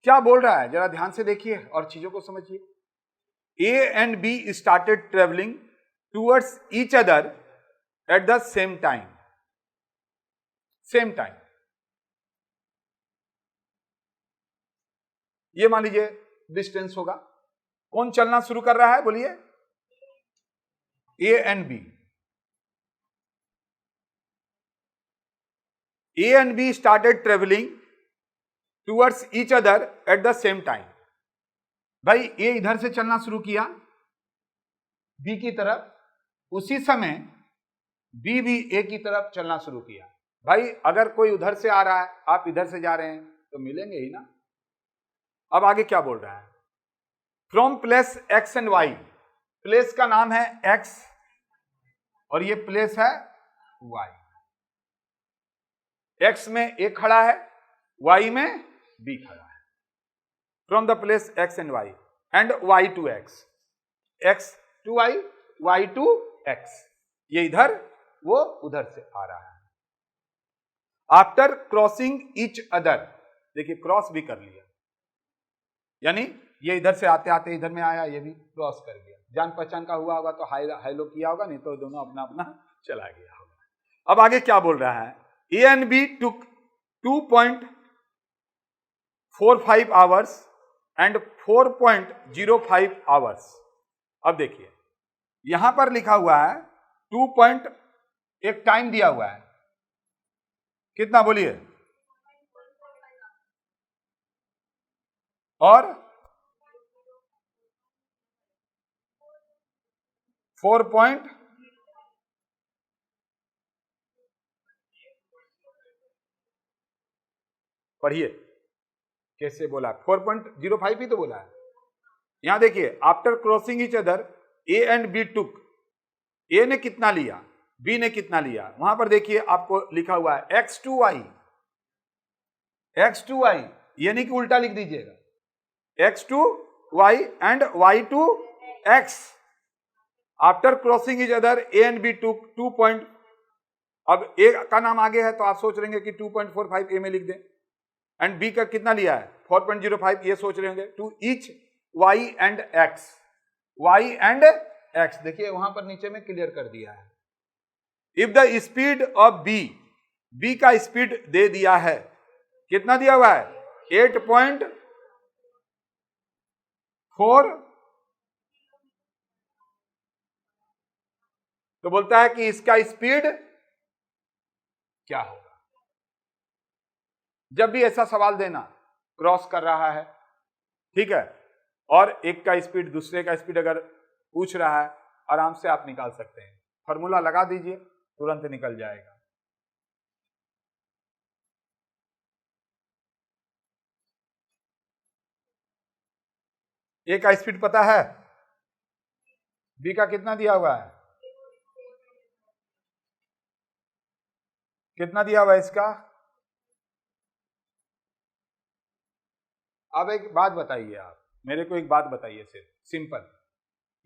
क्या बोल रहा है जरा ध्यान से देखिए और चीजों को समझिए। ए and B started travelling towards each other at the same time. Same time, ये मान लीजिए डिस्टेंस होगा। कौन चलना शुरू कर रहा है बोलिए? A and B. A and B started travelling towards each other at the same time. भाई ए इधर से चलना शुरू किया बी की तरफ, उसी समय बी भी ए की तरफ चलना शुरू किया। भाई अगर कोई उधर से आ रहा है, आप इधर से जा रहे हैं, तो मिलेंगे ही ना। अब आगे क्या बोल रहा है? From place X and Y. Place का नाम है एक्स और ये प्लेस है वाई। एक्स में ए खड़ा है, वाई में बी खड़ा है। From the place X and Y and Y to X, X to Y, Y to X. ये इधर, वो उधर से आ रहा है। आफ्टर क्रॉसिंग ईच अदर, देखिए क्रॉस भी कर लिया, यानी ये इधर से आते आते इधर में आया, ये भी क्रॉस कर गया। जान पहचान का हुआ होगा तो हाय हेलो किया होगा, नहीं तो दोनों अपना अपना चला गया होगा। अब आगे क्या बोल रहा है? A and B took 2.45 hours and 4.05 hours. अब देखिए यहां पर लिखा हुआ है 2. एक टाइम दिया हुआ है, कितना बोलिए? और 4. पढ़िए कैसे बोला? 4.05 ही तो बोला है। यहां देखिए, after crossing each other A and B took, A ने कितना लिया, बी ने कितना लिया। वहां पर देखिए आपको लिखा हुआ है x to y, x to y, यानी कि उल्टा लिख दीजिएगा, x to y and Y to x. After crossing each other A and B took 2. अब ए का नाम आगे है तो आप सोच रहे कि 2.45 ए में लिख दें, एंड बी का कितना लिया है 4.05, ये सोच रहे होंगे to each Y and X, Y and X. देखिए वहां पर नीचे में क्लियर कर दिया है। If the speed of B, B का स्पीड दे दिया है, कितना दिया हुआ है 8.4, तो बोलता है कि इसका स्पीड क्या होगा। जब भी ऐसा सवाल देना, क्रॉस कर रहा है, ठीक है, और एक का स्पीड दूसरे का स्पीड अगर पूछ रहा है, आराम से आप निकाल सकते हैं। फॉर्मूला लगा दीजिए, तुरंत निकल जाएगा। ए का स्पीड पता है, बी का कितना दिया हुआ है, कितना दिया हुआ है इसका। अब एक बात बताइए, आप मेरे को एक बात बताइए, सिर्फ सिंपल,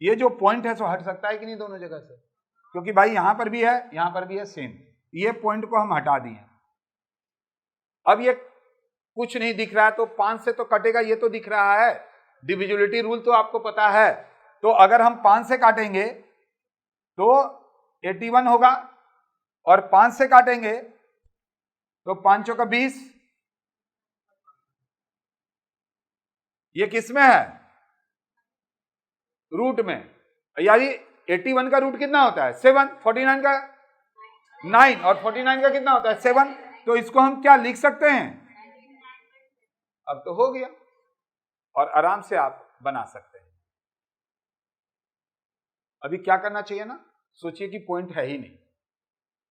ये जो पॉइंट है सो हट सकता है कि नहीं दोनों जगह से? क्योंकि भाई यहां पर भी है, यहां पर भी है सेम, ये पॉइंट को हम हटा दिए। अब ये कुछ नहीं दिख रहा है तो 5 से तो कटेगा, ये तो दिख रहा है। डिविजिबिलिटी रूल तो आपको पता है, तो अगर हम 5 से काटेंगे तो 81 होगा, और 5 से काटेंगे तो 5 चौका 20। ये किस में है? रूट में। यानी 81 का रूट कितना होता है 7, 49 का 9, और 49 का कितना होता है 7। तो इसको हम क्या लिख सकते हैं? अब तो हो गया, और आराम से आप बना सकते हैं। अभी क्या करना चाहिए ना, सोचिए कि पॉइंट है ही नहीं,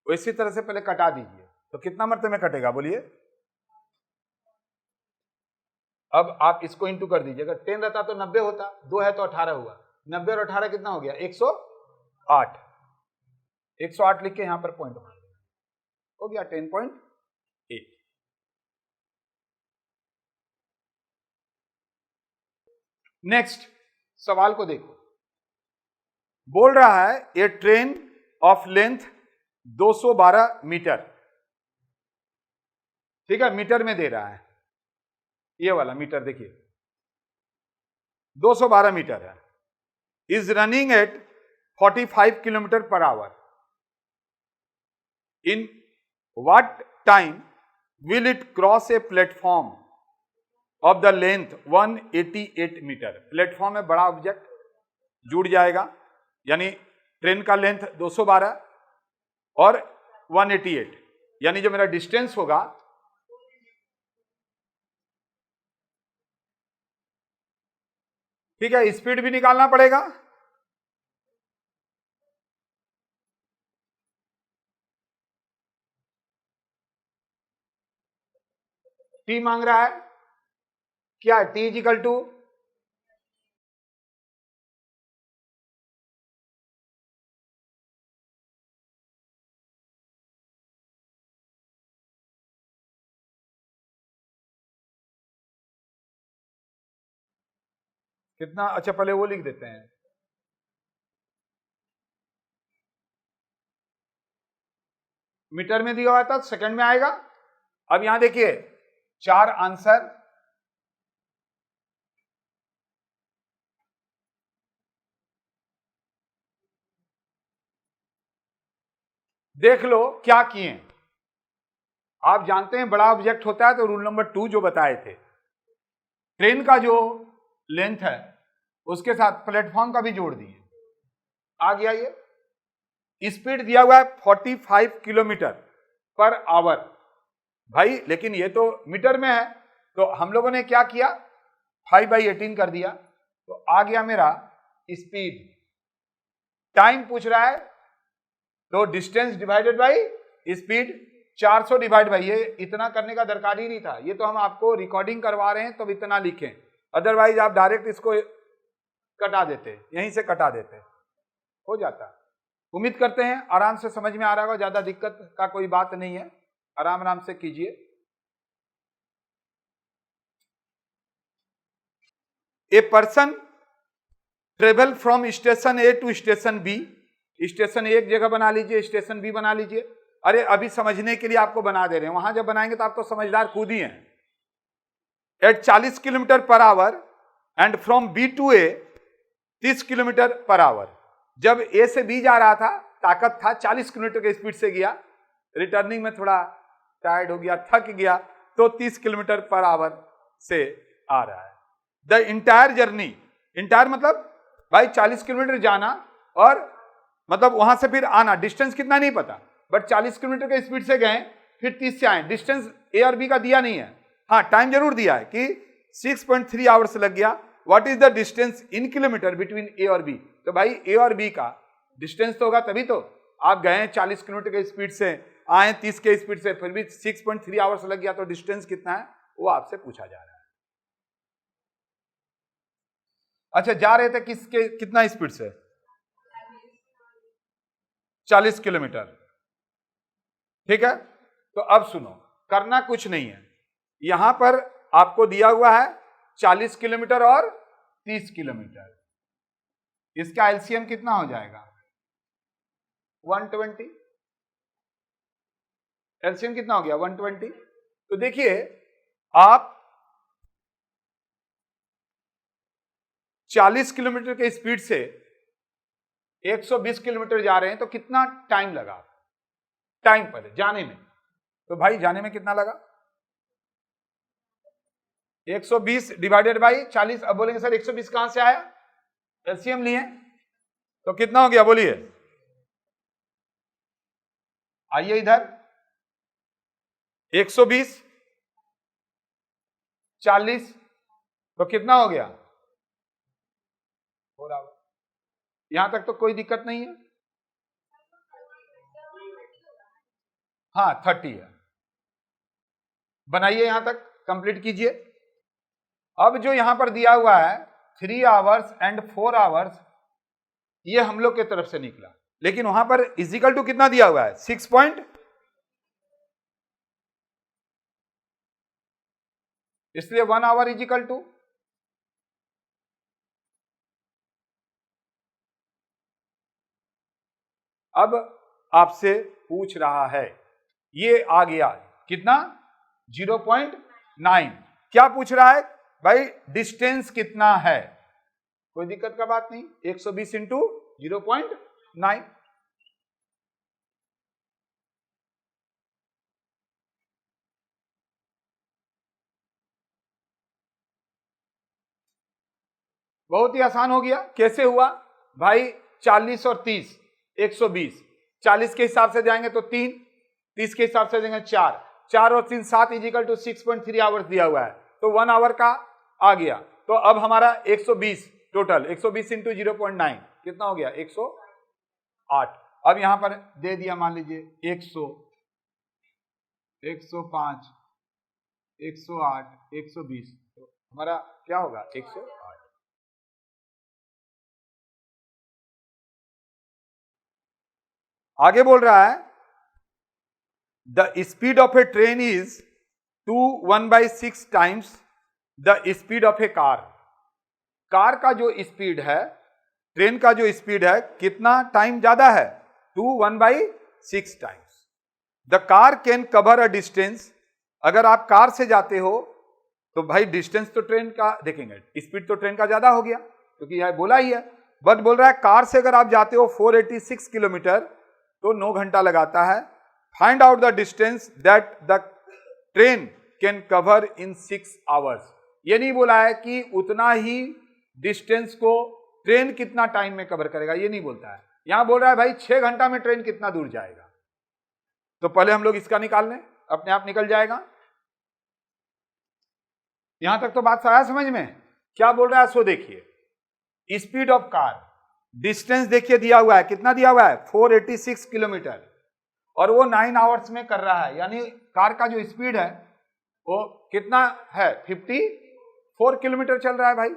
तो इसी तरह से पहले कटा दीजिए। तो कितना मरते में कटेगा बोलिए? अब आप इसको इंटू कर दीजिए, अगर 10 रहता तो 90 होता, 2 है तो 18 हुआ, 90 और 18 कितना हो गया 108। 108 लिख के यहां पर पॉइंट मार देंगे, हो गया 10.8। नेक्स्ट सवाल को देखो, बोल रहा है ए ट्रेन ऑफ लेंथ 212 मीटर, ठीक है, मीटर में दे रहा है, ये वाला मीटर देखिए 212 मीटर है, is running at 45 kilometre per hour, in what time will it cross a platform of the length 188 metre. Platform में बड़ा ऑब्जेक्ट जुड़ जाएगा, यानी ट्रेन का लेंथ 212 और 188, यानी जो मेरा डिस्टेंस होगा ठीक है, स्पीड भी निकालना पड़ेगा। टी मांग रहा है, क्या टी इजिकल टू कितना, अच्छा पहले वो लिख देते हैं, मीटर में दिया हुआ था, सेकंड में आएगा। अब यहां देखिए 4 आंसर, देख लो क्या किए। आप जानते हैं बड़ा ऑब्जेक्ट होता है तो रूल नंबर 2 जो बताए थे, ट्रेन का जो लेंथ है उसके साथ प्लेटफॉर्म का भी जोड़ दिए, आ गया ये। स्पीड दिया हुआ है 45 किलोमीटर पर आवर भाई, लेकिन ये तो मीटर में है, तो हम लोगों ने क्या किया 5/18 कर दिया, तो आ गया मेरा स्पीड। टाइम पूछ रहा है तो distance divided by speed, 400 divide by, ये इतना करने का दरकार ही नहीं था, ये तो हम आपको रिकॉर्डिंग करवा रहे हैं तो इतना लिखें, अदरवाइज आप डायरेक्ट इसको कटा देते, यहीं से कटा देते, हो जाता। उम्मीद करते हैं आराम से समझ में आ रहा होगा, ज्यादा दिक्कत का कोई बात नहीं है, आराम आराम से कीजिए। A person travel from station A to station B, station एक जगह बना लीजिए, स्टेशन बी बना लीजिए, अरे अभी समझने के लिए आपको बना दे रहे हैं, वहां जब बनाएंगे तो आप तो समझदार खुद ही हैं। At 40 kilometre per hour and from B to A 30 kilometre per hour. जब ए से बी जा रहा था, ताकत था, 40 किलोमीटर की स्पीड से गया, रिटर्निंग में थोड़ा टायर्ड हो गया, थक गया, तो 30 किलोमीटर पर आवर से आ रहा है। द इंटायर जर्नी, इंटायर मतलब भाई 40 किलोमीटर जाना और मतलब वहां से फिर आना, डिस्टेंस कितना नहीं पता, बट 40 किलोमीटर के स्पीड से गए, फिर 30 से आए, डिस्टेंस ए और बी का दिया नहीं है, हाँ टाइम जरूर दिया है कि 6.3 आवर्स लग गया। What is the distance in kilometre between A और बी, तो भाई ए और बी का डिस्टेंस तो होगा, तभी तो आप गए 40 किलोमीटर के स्पीड से, आए 30 के स्पीड से, फिर भी 6.3 आवर्स लग गया, तो डिस्टेंस कितना है वो आपसे पूछा जा रहा है। अच्छा जा रहे थे किसके कितना स्पीड से, 40 किलोमीटर, ठीक है। तो अब सुनो, करना कुछ नहीं है, यहां पर आपको दिया हुआ है 40 किलोमीटर और 30 किलोमीटर, इसका एलसीएम कितना हो जाएगा 120, एलसीएम कितना हो गया 120। तो देखिए आप 40 किलोमीटर के स्पीड से 120 किलोमीटर जा रहे हैं, तो कितना टाइम लगा टाइम पर जाने में, तो भाई जाने में कितना लगा 120 डिवाइडेड बाई 40। अब बोलेंगे सर 120 कहां से आया, एलसीएम लिए, तो कितना हो गया बोलिए, आइए इधर 120 40, तो कितना हो गया, यहां तक तो कोई दिक्कत नहीं है, हाँ 30 है, बनाइए यहां तक कंप्लीट कीजिए। अब जो यहां पर दिया हुआ है 3 आवर्स एंड 4 आवर्स, ये हम लोग की तरफ से निकला, लेकिन वहां पर इजिकल टू कितना दिया हुआ है 6 इसलिए 1 आवर इजिकल टू, अब आपसे पूछ रहा है, ये आ गया कितना 0.9, क्या पूछ रहा है भाई? डिस्टेंस कितना है, कोई दिक्कत का बात नहीं, 120 इंटू 0.9। बहुत ही आसान हो गया। कैसे हुआ भाई? 40 और 30 120, 40 के हिसाब से जाएंगे तो 3, 30 के हिसाब से देंगे 4, 4 और 3 7 इजिकल टू 6.3 आवर्स दिया हुआ है, तो 1 आवर का आ गया। तो अब हमारा 120 टोटल, 120 इंटू 0.9 कितना हो गया? 108। अब यहां पर दे दिया मान लीजिए 100, 105, 108, 120, तो हमारा क्या होगा? 108। आगे बोल रहा है the speed of A train is 1/6 times the speed of A car. Car का जो स्पीड है, ट्रेन का जो स्पीड है, कितना टाइम ज्यादा है? 1/6 times. The car can cover a distance. अगर आप कार से जाते हो तो भाई डिस्टेंस तो ट्रेन का देखेंगे, स्पीड तो ट्रेन का ज्यादा हो गया क्योंकि यह बोला ही है, बट बोल रहा है कार से अगर आप जाते हो 486 किलोमीटर तो 9 घंटा लगाता है। Find out the distance that the train can cover in 6 hours. ये नहीं बोला है कि उतना ही डिस्टेंस को ट्रेन कितना टाइम में कवर करेगा, ये नहीं बोलता है। यहां बोल रहा है भाई 6 घंटा में ट्रेन कितना दूर जाएगा। तो पहले हम लोग इसका निकाल लें, अपने आप निकल जाएगा। यहां तक तो बात आया समझ में? क्या बोल रहा है सो देखिए, स्पीड ऑफ कार, डिस्टेंस देखिए दिया हुआ है, कितना दिया हुआ है? 486 किलोमीटर, और वो 9 आवर्स में कर रहा है, यानी कार का जो स्पीड है वो कितना है? 54 किलोमीटर चल रहा है भाई।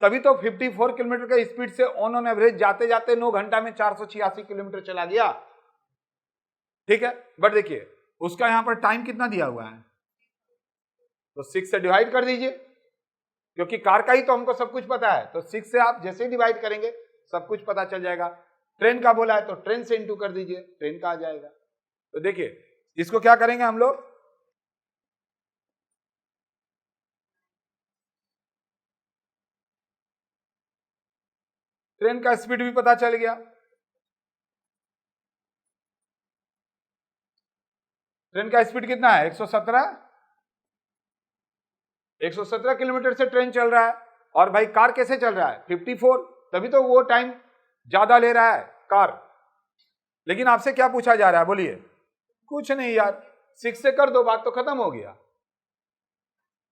तभी तो 54 किलोमीटर के स्पीड से ऑन एवरेज जाते जाते 9 घंटा में 486 किलोमीटर चला गया। ठीक है, बट देखिए उसका यहां पर टाइम कितना दिया हुआ है, तो 6 से डिवाइड कर दीजिए, क्योंकि कार का ही तो हमको सब कुछ पता है, तो 6 से आप जैसे ही डिवाइड करेंगे सब कुछ पता चल जाएगा। ट्रेन का बोला है तो ट्रेन से इंटू कर दीजिए, ट्रेन का आ जाएगा। तो देखिए इसको क्या करेंगे हम लोग, ट्रेन का स्पीड भी पता चल गया, ट्रेन का स्पीड कितना है? 117 किलोमीटर से ट्रेन चल रहा है, और भाई कार कैसे चल रहा है? 54, तभी तो वो टाइम ज्यादा ले रहा है कार। लेकिन आपसे क्या पूछा जा रहा है बोलिए? कुछ नहीं यार, 6 से कर दो, बात तो खत्म हो गया।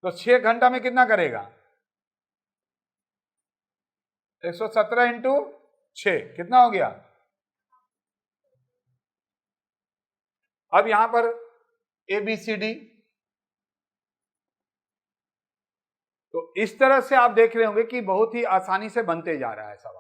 तो 6 घंटा में कितना करेगा? 117 इंटू 6 कितना हो गया? अब यहां पर ABCD, तो इस तरह से आप देख रहे होंगे कि बहुत ही आसानी से बनते जा रहा है सवाल।